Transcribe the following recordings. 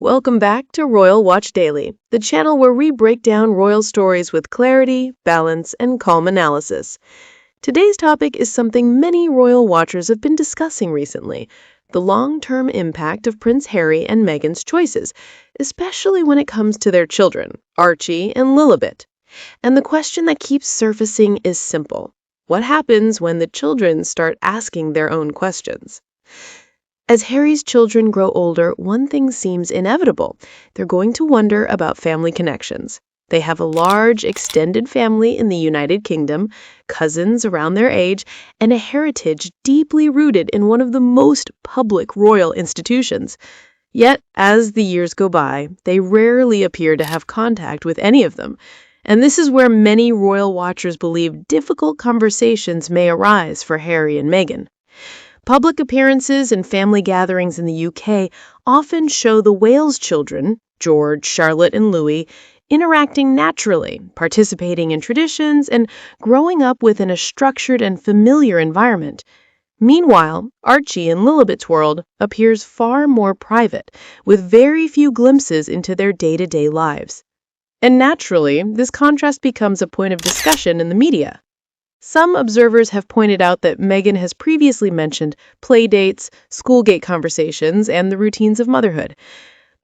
Welcome back to Royal Watch Daily, the channel where we break down royal stories with clarity, balance, and calm analysis. Today's topic is something many royal watchers have been discussing recently: the long-term impact of Prince Harry and Meghan's choices, especially when it comes to their children, Archie and Lilibet. And the question that keeps surfacing is simple: what happens when the children start asking their own questions? As Harry's children grow older, one thing seems inevitable. They're going to wonder about family connections. They have a large, extended family in the United Kingdom, cousins around their age, and a heritage deeply rooted in one of the most public royal institutions. Yet, as the years go by, they rarely appear to have contact with any of them. And this is where many royal watchers believe difficult conversations may arise for Harry and Meghan. Public appearances and family gatherings in the UK often show the Wales children, George, Charlotte, and Louis, interacting naturally, participating in traditions, and growing up within a structured and familiar environment. Meanwhile, Archie and Lilibet's world appears far more private, with very few glimpses into their day-to-day lives. And naturally, this contrast becomes a point of discussion in the media. Some observers have pointed out that Meghan has previously mentioned play dates, schoolgate conversations, and the routines of motherhood.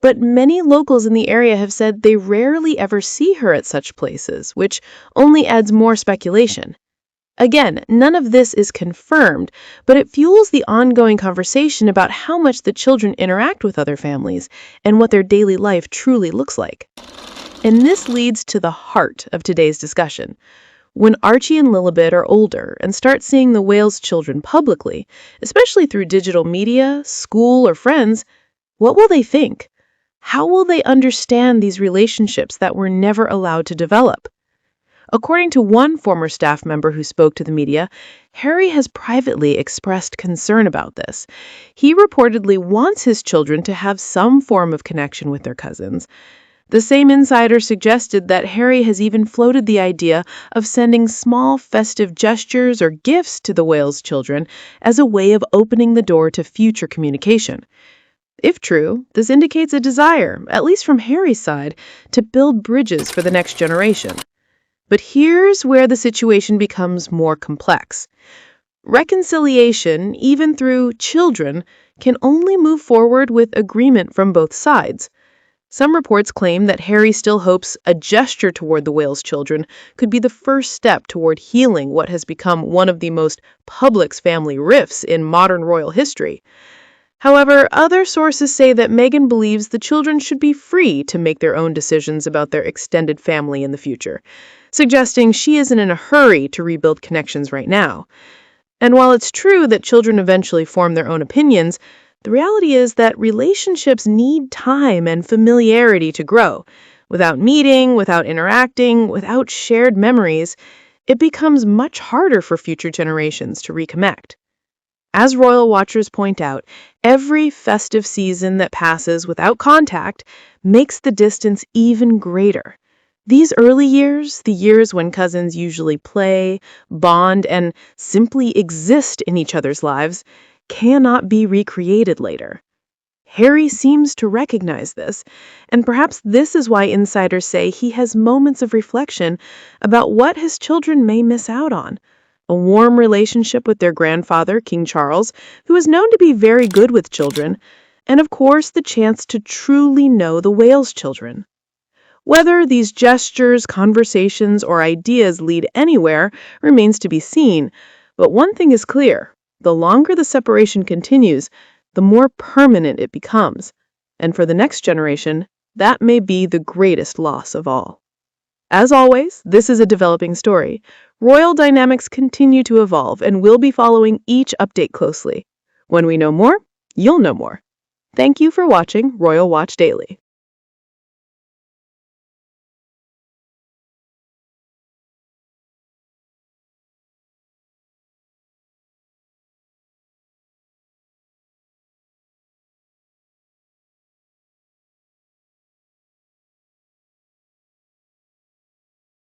But many locals in the area have said they rarely ever see her at such places, which only adds more speculation. Again, none of this is confirmed, but it fuels the ongoing conversation about how much the children interact with other families and what their daily life truly looks like. And this leads to the heart of today's discussion. When Archie and Lilibet are older and start seeing the Wales children publicly, especially through digital media, school, or friends, what will they think? How will they understand these relationships that were never allowed to develop? According to one former staff member who spoke to the media, Harry has privately expressed concern about this. He reportedly wants his children to have some form of connection with their cousins. The same insider suggested that Harry has even floated the idea of sending small festive gestures or gifts to the Wales children as a way of opening the door to future communication. If true, this indicates a desire, at least from Harry's side, to build bridges for the next generation. But here's where the situation becomes more complex. Reconciliation, even through children, can only move forward with agreement from both sides. Some reports claim that Harry still hopes a gesture toward the Wales children could be the first step toward healing what has become one of the most public family rifts in modern royal history. However, other sources say that Meghan believes the children should be free to make their own decisions about their extended family in the future, suggesting she isn't in a hurry to rebuild connections right now. And while it's true that children eventually form their own opinions, the reality is that relationships need time and familiarity to grow. Without meeting, without interacting, without shared memories, it becomes much harder for future generations to reconnect. As royal watchers point out, every festive season that passes without contact makes the distance even greater. These early years, the years when cousins usually play, bond, and simply exist in each other's lives, cannot be recreated later. Harry seems to recognize this, and perhaps this is why insiders say he has moments of reflection about what his children may miss out on. A warm relationship with their grandfather, King Charles, who is known to be very good with children, and of course the chance to truly know the Wales children. Whether these gestures, conversations, or ideas lead anywhere remains to be seen, but one thing is clear: the longer the separation continues, the more permanent it becomes. And for the next generation, that may be the greatest loss of all. As always, this is a developing story. Royal dynamics continue to evolve, and we'll be following each update closely. When we know more, you'll know more. Thank you for watching Royal Watch Daily.